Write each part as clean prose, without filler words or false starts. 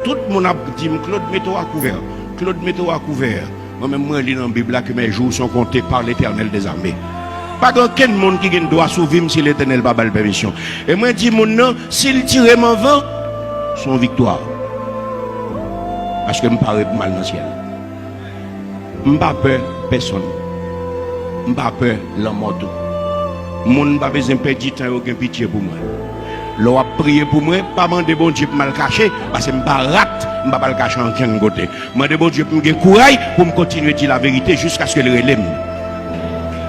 tout le monde a dit, Claude, mets-toi à couvert. Claude, mets-toi à couvert. Moi-même, moi, je lis dans la Bible que mes jours sont comptés par l'Éternel des armées. Pas aucun monde qui doit sauver si l'Éternel n'a pas la permission. Et moi, je dis, mon nom, s'il tire mon vent, son victoire. Parce que je me parle mal dans le ciel. Je n'ai pas peur personne. Je n'ai pas peur la mort. Je n'ai pas besoin de perdre du temps et aucun pitié pour moi. L'on a prié pour moi, pas demander bon Dieu pour mal cacher, parce que je ne pas rate, je ne pas le cacher en quel côté. Je demande bon Dieu pour me courage pour me continuer à dire la vérité jusqu'à ce que le relève.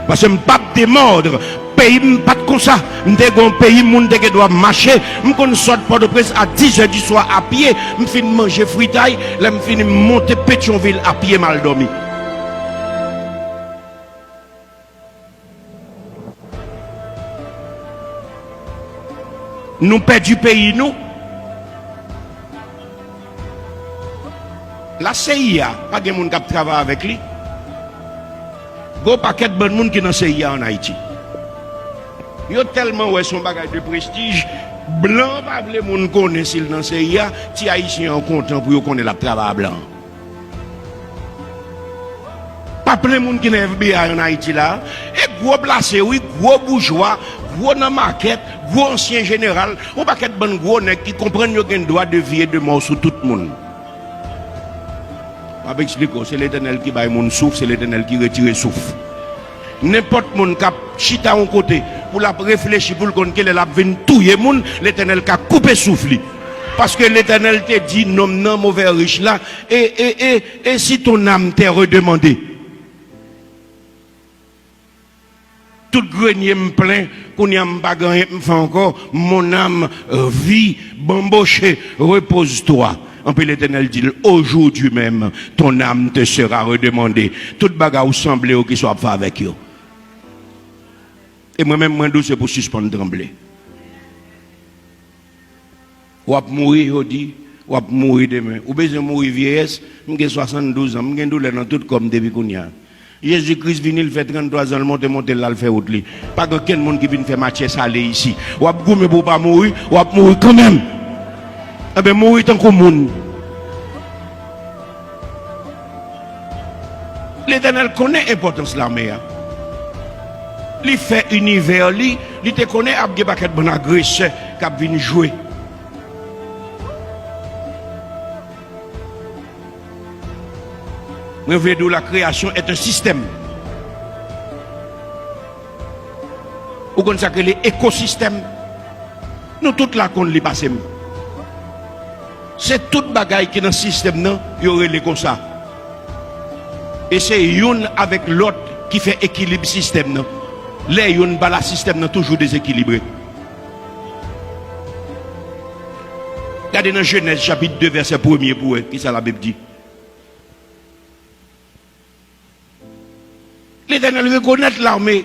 Parce que je ne pas démordre. Pays pas comme ça. Je suis un pays qui doit marcher. Je sors de Port-au-Prince à 10h du soir à pied. Je finis de manger fritaille. Je finis de monter Pétionville à pied mal dormi. Nous perdons du pays, nous. La CIA, pas de monde qui travaille avec lui. Il y a un paquet de bon monde qui est dans la CIA en Haïti. Il y a tellement ouais, son bagage de prestige. Blanc, pas les gens connaissent dans la CIA. Les Haïtiens sont contents pour connaître le travail blanc. Pas plein de monde qui est dans FBI en Haïti là. Et gros placé, oui, gros bourgeois, gros dans la maquette, gros ancien général. Un paquet de bon gros qui comprennent qu'ils ont le droit de vie et de mort sur tout le monde. Je explique, c'est l'Éternel qui bat mon souffle, c'est l'Éternel qui retire le souffle. N'importe qui qui chita en côté pour la réfléchir pour le qu'elle a venir touiller moun, l'Éternel qui a coupé souffle. Parce que l'Éternel te dit non non mauvais riche là et si ton âme t'est redemandée. Tout grenier me plaint qu'on y a pas gagné me fait encore mon âme vit bamboché repose-toi. En plus, l'Éternel dit, aujourd'hui même, ton âme te sera redemandée. Toute bagarre ou semblé ou qui soit fait avec eux. Et moi-même, moi, c'est pour suspendre trembler. Ou à mourir, on dit, ou à mourir demain. Ou besoin de mourir vieillesse, j'ai 72 ans, j'ai douleur dans tout comme depuis qu'on y a. Jésus-Christ vient, il fait 33 ans, il monte là, il fait autre. Pas qu'un monde qui vient faire match salé ici. Ou à gommer pour pas mourir, ou à mourir quand même. Eh bien, mourir tant que monde. L'Éternel connaît l'importance de l'armée. Il fait univers, il te connaît à des paquets de bons agresseurs qui viennent jouer. Je veux dire, la création est un système. Ou comme ça que l'écosystème, nous tous là qu'on les passe. C'est toute bagaille qui est dans le système, il y aurait les comme ça. Et c'est une avec l'autre qui fait équilibre système. Les une bala système toujours déséquilibré. Regardez dans Genèse chapitre 2 verset 1er pour eux, qui ça la Bible dit. L'Éternel reconnaît l'armée.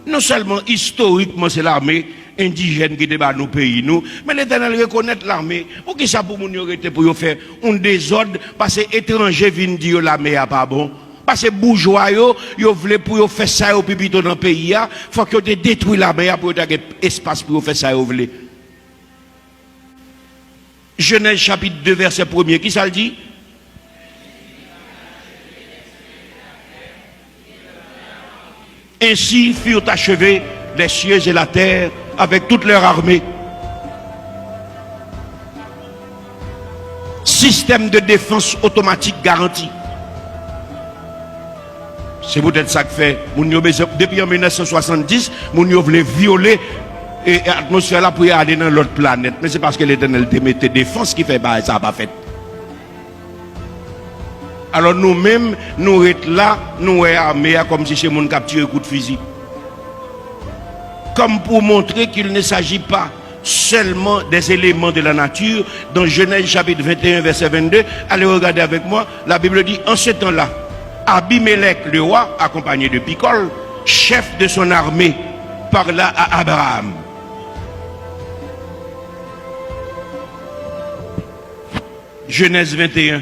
Non seulement historiquement c'est l'armée indigène qui débat nos pays, nous, mais l'Éternel reconnaît l'armée. Pour qui ça pour nous arrêter pour faire un désordre, parce que étrangers viennent dire l'armée n'est pas bon. Parce que bourgeois, ils veulent pour faire ça au public dans le pays, il faut que vous détruisez l'armée pour avoir espace pour faire ça au voulez. Genèse chapitre 2 verset 1er, qui ça le dit? Ainsi furent achevés les cieux et la terre avec toute leur armée. Système de défense automatique garanti. C'est peut-être ça que fait. Depuis en 1970, nous voulons violer l'atmosphère là pour aller dans l'autre planète. Mais c'est parce que l'Éternel te mettait défense qui fait bah, ça n'a pas fait. Alors nous-mêmes, nous sommes là, nous sommes armés comme si c'est mon capture un coup de fusil. Comme pour montrer qu'il ne s'agit pas seulement des éléments de la nature. Dans Genèse chapitre 21 verset 22, allez regarder avec moi, la Bible dit, en ce temps-là, Abimelech le roi, accompagné de Picol, chef de son armée, parla à Abraham. Genèse 21.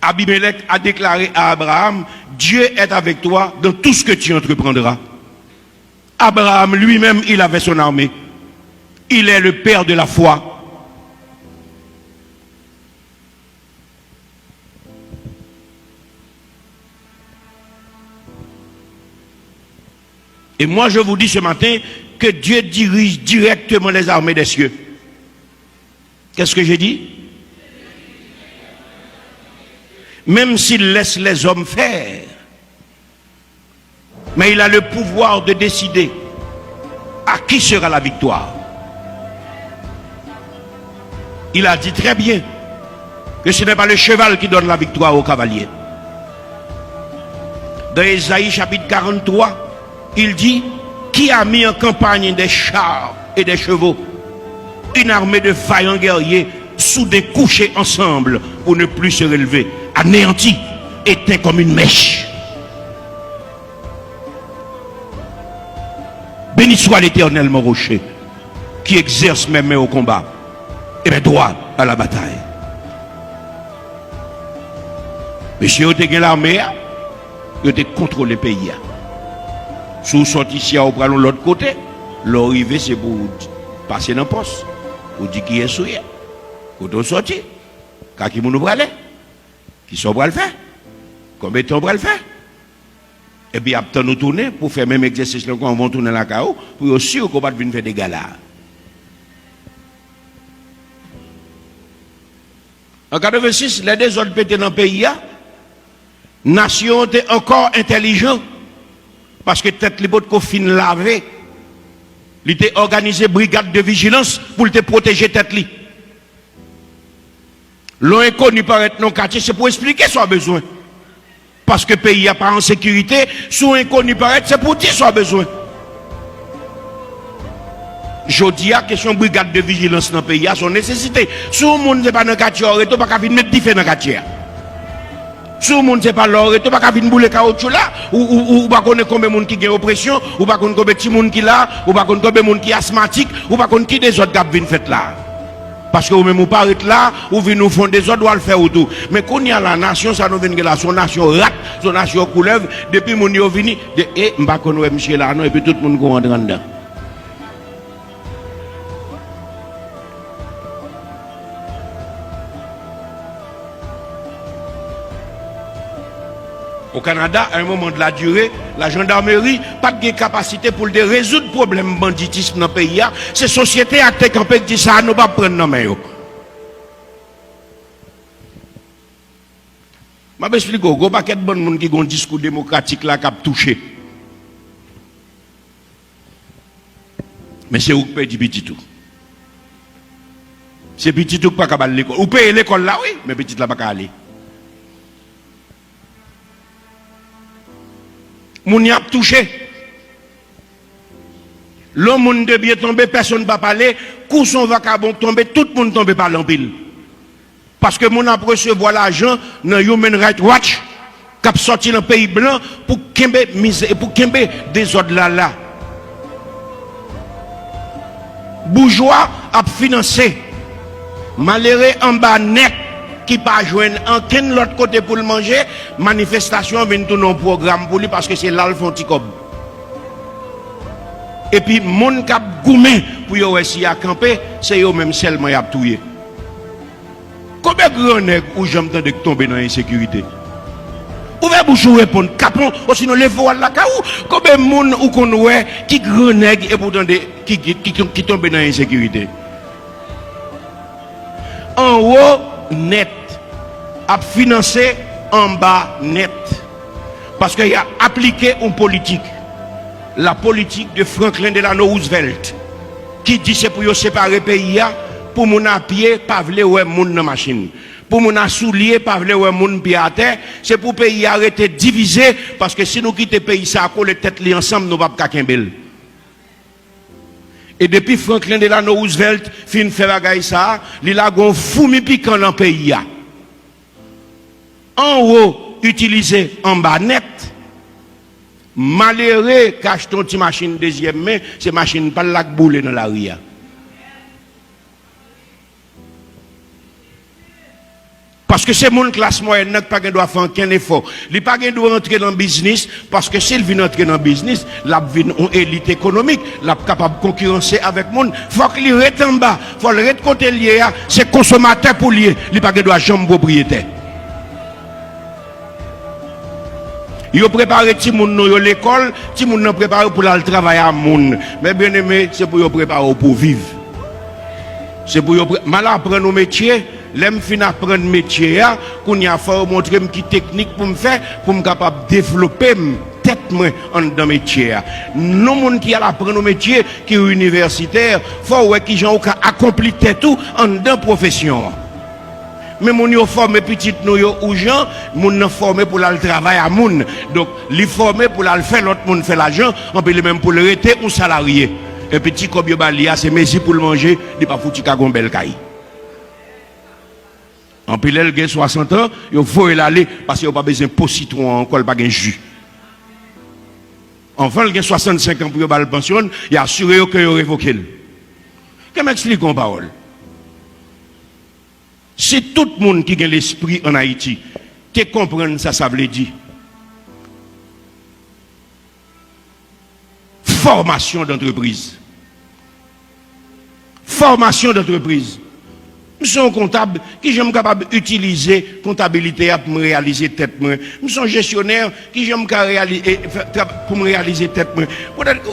Abimelech a déclaré à Abraham, Dieu est avec toi dans tout ce que tu entreprendras. Abraham lui-même, il avait son armée. Il est le père de la foi. Et moi je vous dis ce matin que Dieu dirige directement les armées des cieux. Qu'est-ce que j'ai dit? Même s'il laisse les hommes faire, mais il a le pouvoir de décider à qui sera la victoire. Il a dit très bien que ce n'est pas le cheval qui donne la victoire au cavalier. Dans Ésaïe chapitre 43, il dit: qui a mis en campagne des chars et des chevaux, une armée de vaillants guerriers soudés couchés ensemble pour ne plus se relever, anéantis, éteints comme une mèche. Béni soit l'Éternel, mon rocher, qui exerce mes mains au combat et mes doigts à la bataille. Monsieur, vous avez l'armée, vous avez contrôlé le pays. Si vous sortez ici, vous prenez l'autre côté, l'arrivée c'est pour passer dans le poste. Vous dites qui est souillé. Quand vous sortez, quand qui vous aller, qui sont pour le faire, combien de temps pour le faire. Et puis après nous tourner pour faire même exercice quand on va tourner la CAO, pour aussi qu'on va venir faire des galas. En 86, les deux autres pétés dans le pays, nation était encore intelligent parce que tête les bottes qu'on fin laver, il était organisé brigade de vigilance pour te protéger tête li. L'on inconnu paraître non quartier, c'est pour expliquer son besoin. Parce que le pays n'est pas en sécurité, sous inconnu paraître, c'est pour dire son besoin. Je dis à question brigade de vigilance dans le pays, à son nécessité. Si le monde n'est pas dans le quartier, il ne peut pas venir mettre dans le quartier. Si le monde n'est pas là, il ne peut pas venir bouler caoutchouc là, ou pas connaître combien de monde qui a oppression, ou pas connaître combien de monde qui là, ou pas connaître combien de monde qui est asthmatique, ou pas connaître qui des autres qui viennent faire là. Parce que vous-même, vous parlez là, ou vous nous font des autres, ou le faire autour. Mais quand il y a la nation, ça nous vient là, son nation rate, son nation coulève, depuis mon yo vini, et m'ba connaître monsieur là, non, et puis tout le monde rentre dedans. Au Canada, à un moment de la durée, la gendarmerie pas de capacité pour résoudre le problème banditisme dans le pays. C'est la société acte campé qui dit ça, nous ne pas prendre nos mains. Je vais expliquer, il y a pas de bon monde qui ont un discours démocratique là qui a touché. Mais c'est où que paye du petit tout. C'est petit tout qui pas aller à l'école. Ou paye l'école là, oui, mais petit là pas aller. Moun y a touché. L'homme moun de bien tomber, personne ne va parler. Coup son vacabon tomber, tout le monde tombe par l'empile. Parce que moun a recevoir l'argent dans Human Rights Watch, qui a sorti dans le pays blanc pour kembe des ordres là. Bourgeois a financé. Malheureux en bas net. Qui pas joindre en quel l'autre côté pour le manger, manifestation vient tout non programme pour lui parce que c'est là le font ticob. Et puis mon cap goumé pour yo essayer à camper, c'est yo même seulement y a touyer. Combien de grands nègres ou j'entends de tomber dans l'insécurité? Ouvrez bouche ou répondre capon ou sinon les voiles la caou. Combien de monde ou qu'on ouais qui grand nègre et pourtant qui tombe dans l'insécurité? En haut net a financé en bas net parce qu'il a appliqué une politique, la politique de Franklin Delano Roosevelt qui dit c'est pour séparer pays pour mon à pied pas vle ouais moun dans machine, pour mon à soulier pas vle ouais moun pied à terre, c'est pour pays arrêter diviser parce que si nous quitter pays ça coller tête li ensemble nous pas kakembel. Et depuis Franklin Delano Roosevelt fin fait bagaille ça, il a gon fourmi piquant dans le pays. En haut, utilisé en bas net. Malheureux, cache ton petit machine deuxième main, c'est machine pas la boule dans la rue. Parce que c'est mon classe moyenne qui n'a pas faire aucun effort. Il n'a pas doit entrer dans le business parce que s'il vient entrer dans le business, il a une élite économique, il est capable de concurrencer avec le monde. Il faut qu'il reste en bas, il faut le côté lié, c'est consommateur pour lier, il n'a pas doit jamais propriétaire. Yo préparé ti moun nou yo l'école, ti moun nan préparé pour aller travailler à moun. Mais bien aimé, c'est pour yo préparer pour vivre. C'est pour yo mal apprendre nos métiers, l'aime fin apprendre métier là, qu'on y a faut montrer qui technique pour me faire pour me capable développer tête moi en dans métier. Non monde qui a apprendre nos métiers qui est universitaire, faut ouais qui gens accompli tout en dans profession. Mais mon yo formé petite nous yo ou gens moun nan formé pour aller travailler à moun, donc li formé pour aller faire l'autre monde fait l'argent, on peut même pour le rester ou salarié. Un petit comme yo balia c'est messi pour le manger, il pas fouti ka gon bel caille. En pile elle gen 60 ans, yo faut l'aller parce qu'il a pas besoin de citron encore pas gen jus. Enfin il gen 65 ans pour yo bal pension, il assuré que yo révoqué. Qu'est-ce m'explique en parole? C'est tout le monde qui a l'esprit en Haïti qui comprend ça, ça veut dire. Formation d'entreprise. Formation d'entreprise. Je suis un comptable qui j'aime capable d'utiliser comptabilité pour me réaliser tête moi. Je suis un gestionnaire qui j'aime réaliser pour me réaliser tête moi.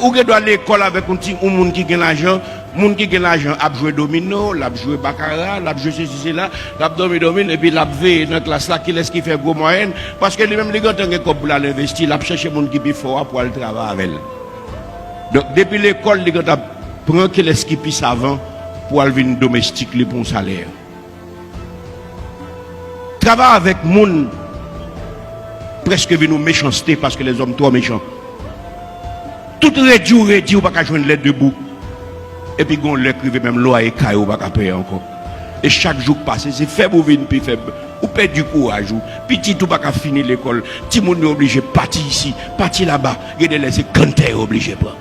Ou que doit aller à l'école avec un monde qui gagne l'argent. Moun qui gagne l'argent a joué domino, l'a joué baccarat, l'a joué ceci là, l'a domine et puis l'a veillé dans la classe là qui laisse qui fait gros moyenne parce que lui-même les gars tant que pour l'investir, l'a chercher moun qui plus fort pour aller travailler avec elle. Donc depuis l'école les gars prend qui laisse qui plus savant pour aller venir domestique les bons salaires. Travaille avec moun presque venu méchanceté parce que les hommes trop méchants. Tout réduit ou pas qu'à joindre l'aide debout. Et puis, on l'écrivait même loi et caillou, pas payer encore. Et chaque jour passé, c'est faible ou vine, puis faible. Ou perd du courage, ou petit ou pas qu'à finir l'école. Tout le monde est obligé de partir ici, partir là-bas. Et de laisser canter obligé pas.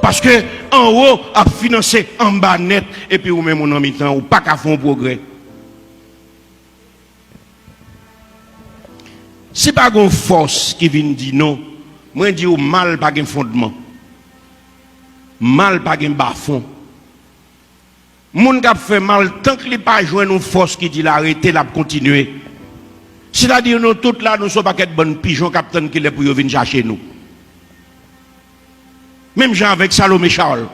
Parce que en haut, à financer en bas net, et puis ou même en mi-temps, ou pas qu'à faire un progrès. C'est pas une force qui vient dire non. Moi, je dis mal pas un fondement. Mal pas un bas-fond. Moun qui fait mal, tant qu'il n'y a pas joué une force qui dit l'arrêter, la continuer. C'est-à-dire, nous, toutes là, nous ne sommes pas de bonnes pigeons capitaine qui est pour venir chercher nous. Même gens avec Salomé Charles.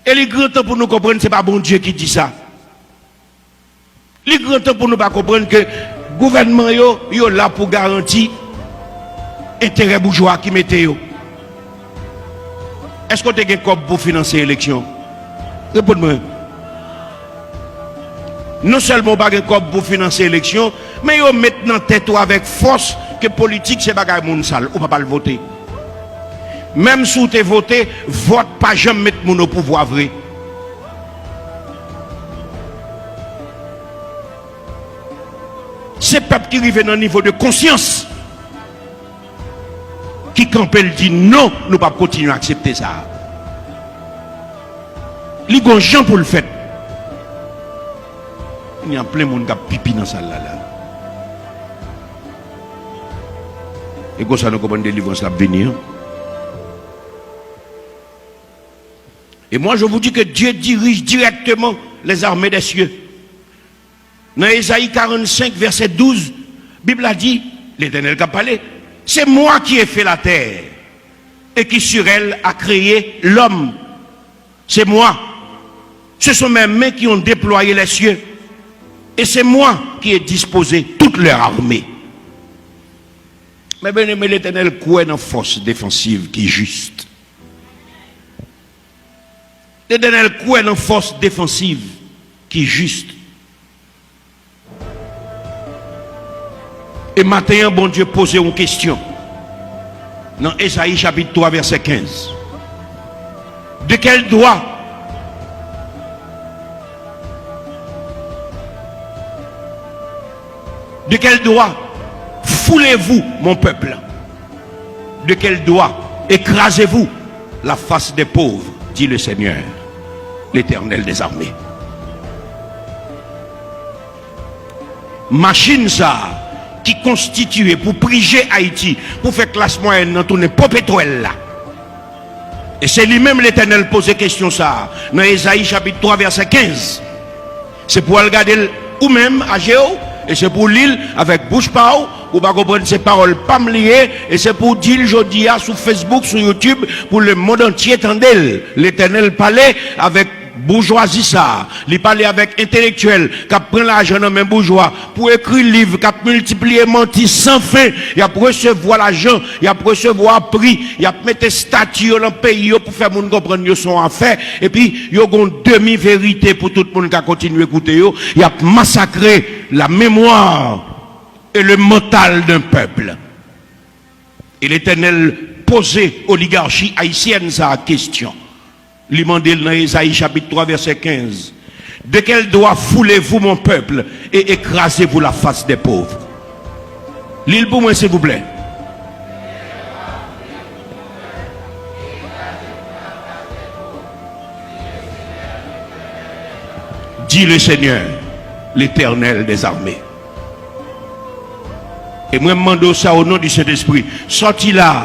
Et les grands temps pour nous comprendre, ce n'est pas bon Dieu qui dit ça. Les grands temps pour nous pas comprendre que le gouvernement est là pour garantir intérêt bourgeois qui mettait yo. Est-ce que tu as un cop pour financer l'élection? Réponds-moi. Non seulement pas un cop pour financer l'élection, mais yo maintenant tête avec force que politique c'est bagay moun sale ou pas le voter. Même si tu voté, vote pas jamais mettre moun au pouvoir vrai. C'est peuple qui arrive dans un niveau de conscience qui quand elle dit non, nous ne pouvons pas continuer à accepter ça. Il y a des gens pour le faire. Il y a plein de monde qui a pipi dans ça là. Et comme ça, nous comprenons des délivrance à venir. Et moi, je vous dis que Dieu dirige directement les armées des cieux. Dans Ésaïe 45, verset 12, la Bible a dit, l'Éternel qui a parlé, c'est moi qui ai fait la terre et qui sur elle a créé l'homme. C'est moi. Ce sont mes mains qui ont déployé les cieux. Et c'est moi qui ai disposé toute leur armée. Mais bien aimé, l'Éternel croit dans force défensive qui est juste. L'Éternel croit dans force défensive qui est juste. Et maintenant, bon Dieu pose une question. Dans Ésaïe chapitre 3, verset 15. De quel droit foulez-vous mon peuple? De quel droit écrasez-vous la face des pauvres, dit le Seigneur, l'Éternel des armées. Machine ça qui constituait pour priger Haïti, pour faire classe moyenne dans tourner pas pétrole là. Et c'est lui-même l'Éternel posait question ça dans Ésaïe chapitre 3 verset 15. C'est pour regarder ou même à Géo, et c'est pour l'île avec bouche pao, ou pas comprendre ces paroles pas me liées, et c'est pour dire aujourd'hui sur Facebook, sur YouTube, pour le monde entier tendel, l'éternel palais avec bourgeoisie ça, il parle avec intellectuel, qui prend l'argent dans même bourgeois, pour écrire livre, qui multiplier menti sans fin, il a recevoir l'argent, il a recevoir prix, il a mettre statut dans le pays pour faire moun comprendre son affaire, et puis il y a une demi-vérité pour tout le monde qui continue à écouter, il a massacré la mémoire et le mental d'un peuple. Et l'Éternel posait oligarchie haïtienne sa question. Il demandait dans Ésaïe chapitre 3 verset 15. De quel doigt foulez-vous mon peuple et écrasez-vous la face des pauvres? L'île pour moi s'il vous plaît. Dit le Seigneur, l'Éternel des armées. Et moi, je demande ça au nom du Saint-Esprit. Sorti là,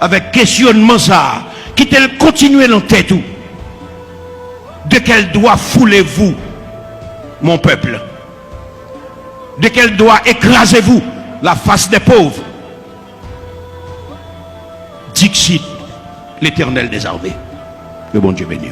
avec questionnement ça, quittez-le continuer dans tête. De quel doigt foulez-vous, mon peuple? De quel doigt écrasez-vous la face des pauvres? Dixit, l'Éternel des armées. Le bon Dieu béni.